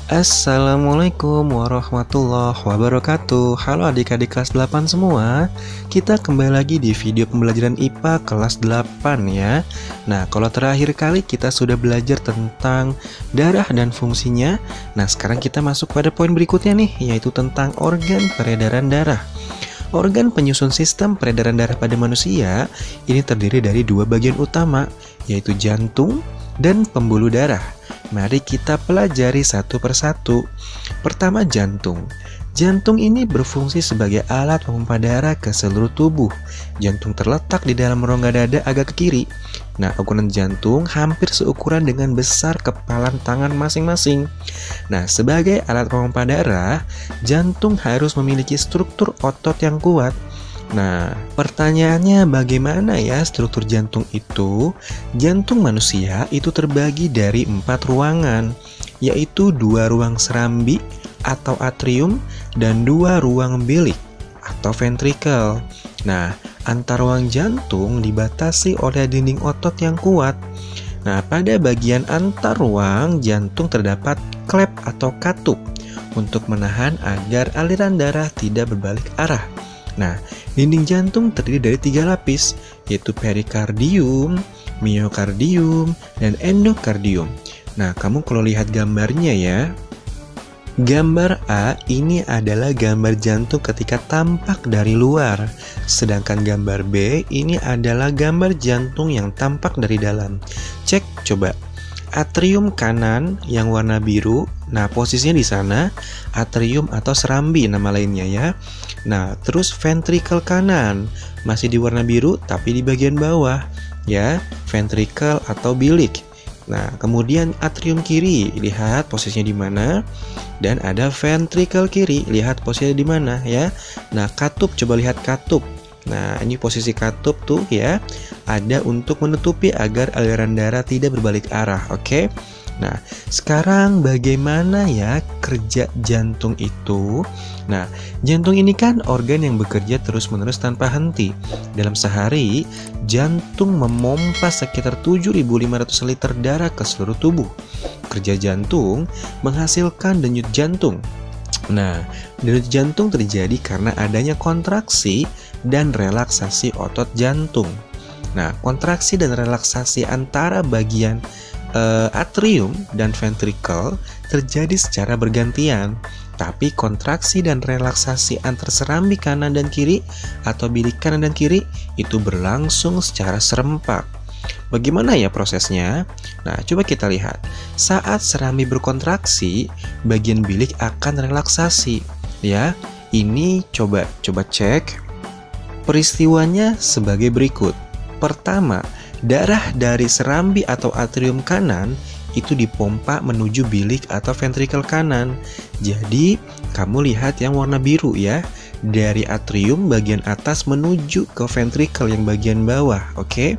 Assalamualaikum warahmatullahi wabarakatuh. Halo adik-adik kelas 8 semua. Kita kembali lagi di video pembelajaran IPA kelas 8 ya. Nah, kalau terakhir kali kita sudah belajar tentang darah dan fungsinya. Nah, sekarang kita masuk pada poin berikutnya nih, yaitu tentang organ peredaran darah. Organ penyusun sistem peredaran darah pada manusia ini terdiri dari dua bagian utama, yaitu jantung dan pembuluh darah. Mari kita pelajari satu persatu. Pertama, jantung. Jantung ini berfungsi sebagai alat pemompa darah ke seluruh tubuh. Jantung terletak di dalam rongga dada agak ke kiri. Nah, ukuran jantung hampir seukuran dengan besar kepalan tangan masing-masing. Nah, sebagai alat pemompa darah, jantung harus memiliki struktur otot yang kuat. Nah, pertanyaannya bagaimana ya struktur jantung itu? Jantung manusia itu terbagi dari 4 ruangan, yaitu 2 ruang serambi atau atrium dan 2 ruang bilik atau ventrikel. Nah, antar ruang jantung dibatasi oleh dinding otot yang kuat. Nah, pada bagian antar ruang jantung terdapat klep atau katup untuk menahan agar aliran darah tidak berbalik arah. Nah, dinding jantung terdiri dari 3 lapis, yaitu perikardium, miokardium, dan endokardium. Nah, kamu kalau lihat gambarnya ya, gambar A ini adalah gambar jantung ketika tampak dari luar, sedangkan gambar B ini adalah gambar jantung yang tampak dari dalam. Cek coba. Atrium kanan yang warna biru, nah posisinya di sana atrium atau serambi nama lainnya ya. Nah, terus ventrikel kanan masih di warna biru tapi di bagian bawah ya, ventrikel atau bilik. Nah, kemudian atrium kiri, lihat posisinya di mana, dan ada ventrikel kiri, lihat posisinya di mana ya. Nah, katup, coba lihat katup. Nah, ini posisi katup tuh ya, ada untuk menutupi agar aliran darah tidak berbalik arah, oke? Nah, sekarang bagaimana ya kerja jantung itu? Nah, jantung ini kan organ yang bekerja terus-menerus tanpa henti. Dalam sehari, jantung memompa sekitar 7.500 liter darah ke seluruh tubuh. Kerja jantung menghasilkan denyut jantung. Nah, denyut jantung terjadi karena adanya kontraksi dan relaksasi otot jantung. Nah, kontraksi dan relaksasi antara bagian atrium dan ventrikel terjadi secara bergantian, tapi kontraksi dan relaksasi antar serambi kanan dan kiri atau bilik kanan dan kiri itu berlangsung secara serempak. Bagaimana ya prosesnya? Nah, coba kita lihat. Saat serambi berkontraksi, bagian bilik akan relaksasi. Ya, ini coba cek. Peristiwanya sebagai berikut. Pertama, darah dari serambi atau atrium kanan itu dipompa menuju bilik atau ventrikel kanan. Jadi, kamu lihat yang warna biru ya. Dari atrium bagian atas menuju ke ventrikel yang bagian bawah, oke?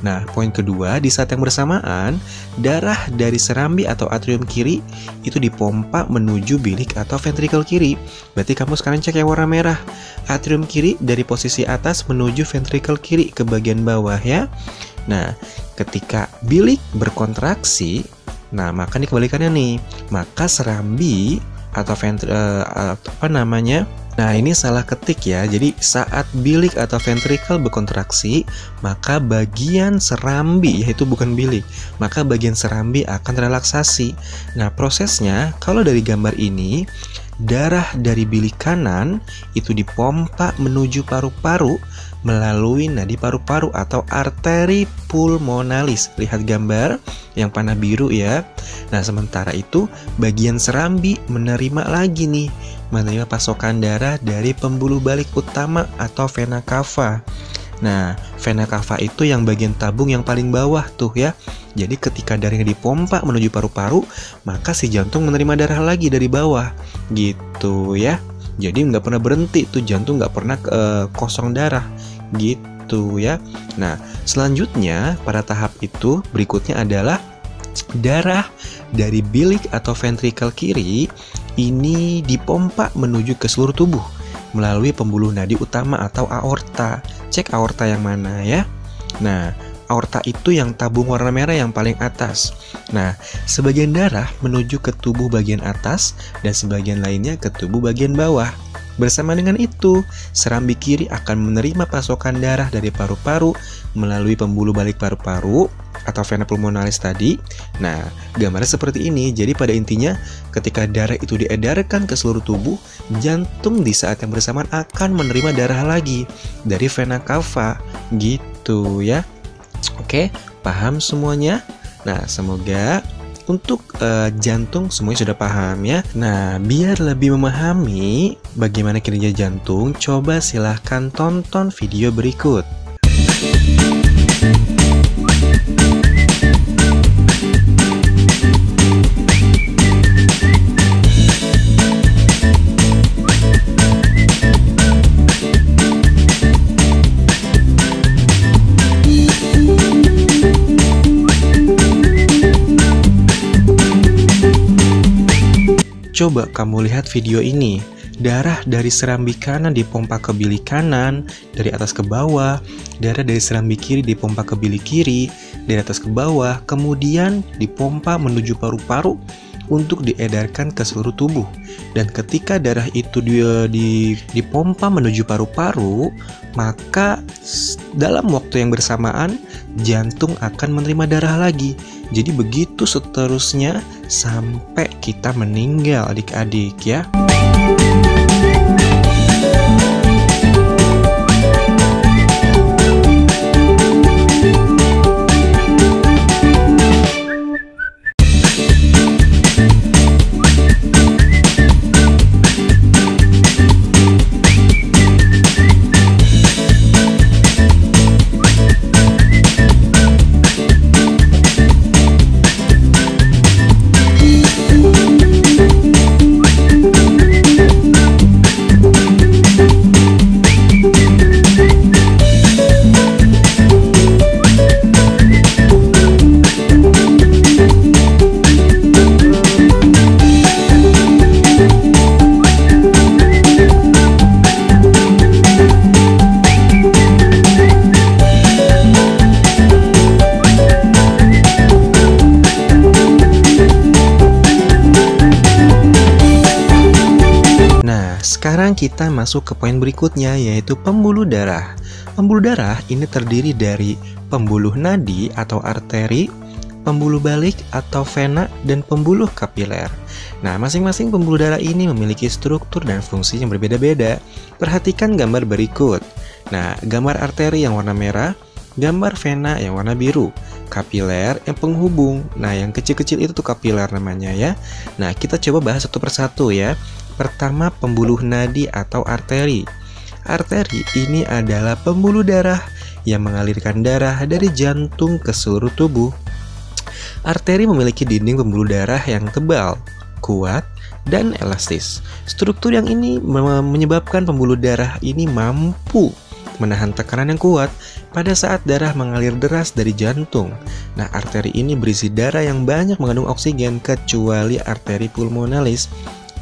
Nah, poin kedua, di saat yang bersamaan, darah dari serambi atau atrium kiri itu dipompa menuju bilik atau ventrikel kiri. Berarti kamu sekarang cek yang warna merah. Atrium kiri dari posisi atas menuju ventrikel kiri ke bagian bawah ya. Nah, ketika bilik berkontraksi, nah maka ini kebalikannya nih. Maka serambi atau Nah, ini salah ketik ya. Jadi saat bilik atau ventrikel berkontraksi, maka bagian serambi, yaitu bukan bilik, maka bagian serambi akan relaksasi. Nah, prosesnya kalau dari gambar ini, darah dari bilik kanan itu dipompa menuju paru-paru melalui nadi paru-paru atau arteri pulmonalis. Lihat gambar yang panah biru ya. Nah, sementara itu bagian serambi menerima lagi nih, menerima pasokan darah dari pembuluh balik utama atau vena cava. Nah, vena cava itu yang bagian tabung yang paling bawah tuh ya. Jadi ketika darahnya dipompa menuju paru-paru, maka si jantung menerima darah lagi dari bawah gitu ya. Jadi nggak pernah berhenti tuh jantung, nggak pernah kosong darah gitu ya. Nah, selanjutnya pada tahap itu berikutnya adalah darah dari bilik atau ventrikel kiri ini dipompa menuju ke seluruh tubuh melalui pembuluh nadi utama atau aorta. Cek aorta yang mana ya. Nah, Aorta itu yang tabung warna merah yang paling atas. Nah, sebagian darah menuju ke tubuh bagian atas dan sebagian lainnya ke tubuh bagian bawah. Bersama dengan itu, serambi kiri akan menerima pasokan darah dari paru-paru melalui pembuluh balik paru-paru atau vena pulmonalis tadi. Nah, gambarnya seperti ini. Jadi pada intinya, ketika darah itu diedarkan ke seluruh tubuh, jantung di saat yang bersamaan akan menerima darah lagi dari vena cava. Gitu ya. Oke, paham semuanya? Nah, semoga untuk jantung semuanya sudah paham ya. Nah, biar lebih memahami bagaimana kinerja jantung, coba silahkan tonton video berikut. Coba kamu lihat video ini. Darah dari serambi kanan dipompa ke bilik kanan, dari atas ke bawah. Darah dari serambi kiri dipompa ke bilik kiri, dari atas ke bawah. Kemudian dipompa menuju paru-paru untuk diedarkan ke seluruh tubuh. Dan ketika darah itu dipompa menuju paru-paru, maka dalam waktu yang bersamaan jantung akan menerima darah lagi. Jadi begitu seterusnya sampai kita meninggal, adik-adik ya. Sekarang kita masuk ke poin berikutnya, yaitu pembuluh darah. Pembuluh darah ini terdiri dari pembuluh nadi atau arteri, pembuluh balik atau vena, dan pembuluh kapiler. Nah, masing-masing pembuluh darah ini memiliki struktur dan fungsi yang berbeda-beda. Perhatikan gambar berikut. Nah, gambar arteri yang warna merah, gambar vena yang warna biru, kapiler yang penghubung. Nah, yang kecil-kecil itu tuh kapiler namanya ya. Nah, kita coba bahas satu persatu ya. Pertama, pembuluh nadi atau arteri. Arteri ini adalah pembuluh darah yang mengalirkan darah dari jantung ke seluruh tubuh. Arteri memiliki dinding pembuluh darah yang tebal, kuat, dan elastis. Struktur yang ini menyebabkan pembuluh darah ini mampu menahan tekanan yang kuat pada saat darah mengalir deras dari jantung. Nah, arteri ini berisi darah yang banyak mengandung oksigen kecuali arteri pulmonalis.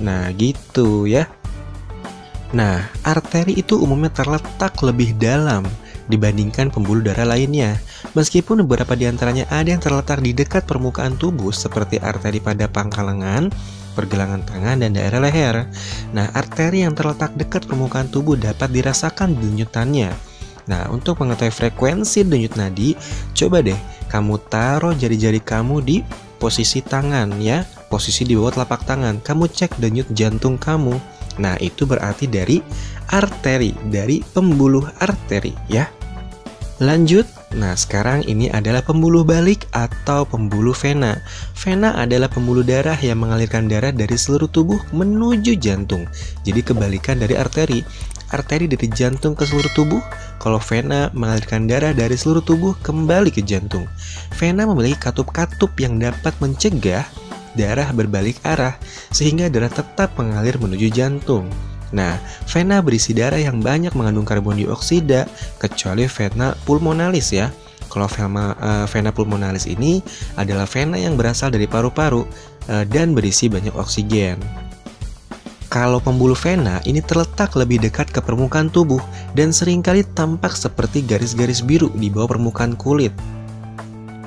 Nah, gitu ya. Nah, arteri itu umumnya terletak lebih dalam dibandingkan pembuluh darah lainnya. Meskipun beberapa di antaranya ada yang terletak di dekat permukaan tubuh seperti arteri pada pangkal lengan, pergelangan tangan, dan daerah leher. Nah, arteri yang terletak dekat permukaan tubuh dapat dirasakan denyutannya. Nah, untuk mengetahui frekuensi denyut nadi, coba deh kamu taruh jari-jari kamu di posisi tangan ya, posisi di bawah telapak tangan. Kamu cek denyut jantung kamu. Nah, itu berarti dari arteri, dari pembuluh arteri ya. Lanjut. Nah, sekarang ini adalah pembuluh balik atau pembuluh vena. Vena adalah pembuluh darah yang mengalirkan darah dari seluruh tubuh menuju jantung. Jadi kebalikan dari arteri. Arteri dari jantung ke seluruh tubuh, kalau vena mengalirkan darah dari seluruh tubuh kembali ke jantung. Vena memiliki katup-katup yang dapat mencegah darah berbalik arah, sehingga darah tetap mengalir menuju jantung. Nah, vena berisi darah yang banyak mengandung karbon dioksida, kecuali vena pulmonalis ya. Kalau vena pulmonalis ini adalah vena yang berasal dari paru-paru dan berisi banyak oksigen. Kalau pembuluh vena ini terletak lebih dekat ke permukaan tubuh dan seringkali tampak seperti garis-garis biru di bawah permukaan kulit.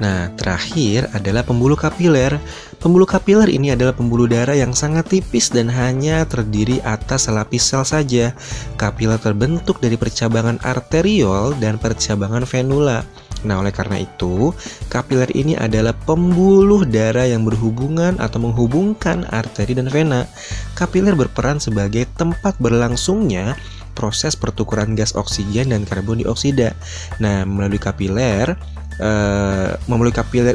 Nah, terakhir adalah pembuluh kapiler. Pembuluh kapiler ini adalah pembuluh darah yang sangat tipis dan hanya terdiri atas selapis sel saja. Kapiler terbentuk dari percabangan arteriol dan percabangan venula. Nah, oleh karena itu, kapiler ini adalah pembuluh darah yang berhubungan atau menghubungkan arteri dan vena. Kapiler berperan sebagai tempat berlangsungnya proses pertukaran gas oksigen dan karbon dioksida. Nah, melalui kapiler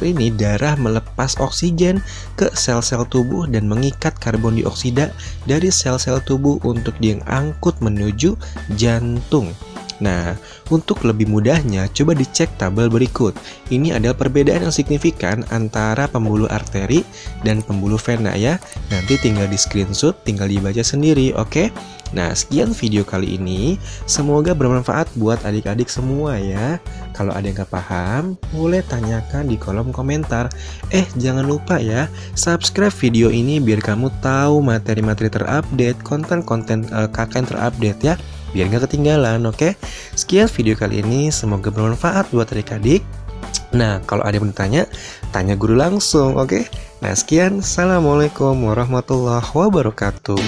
ini darah melepas oksigen ke sel-sel tubuh dan mengikat karbon dioksida dari sel-sel tubuh untuk diangkut menuju jantung. Nah, untuk lebih mudahnya, coba dicek tabel berikut. Ini adalah perbedaan yang signifikan antara pembuluh arteri dan pembuluh vena ya. Nanti tinggal di screenshot, tinggal dibaca sendiri, oke? Nah, sekian video kali ini. Semoga bermanfaat buat adik-adik semua ya. Kalau ada yang gak paham, boleh tanyakan di kolom komentar. Jangan lupa ya, subscribe video ini biar kamu tahu materi-materi terupdate, konten-konten KKN terupdate ya. Biar gak ketinggalan, oke? Sekian video kali ini, semoga bermanfaat buat adik-adik. Nah, kalau ada yang bertanya, tanya guru langsung, oke? Nah, sekian. Assalamualaikum warahmatullahi wabarakatuh.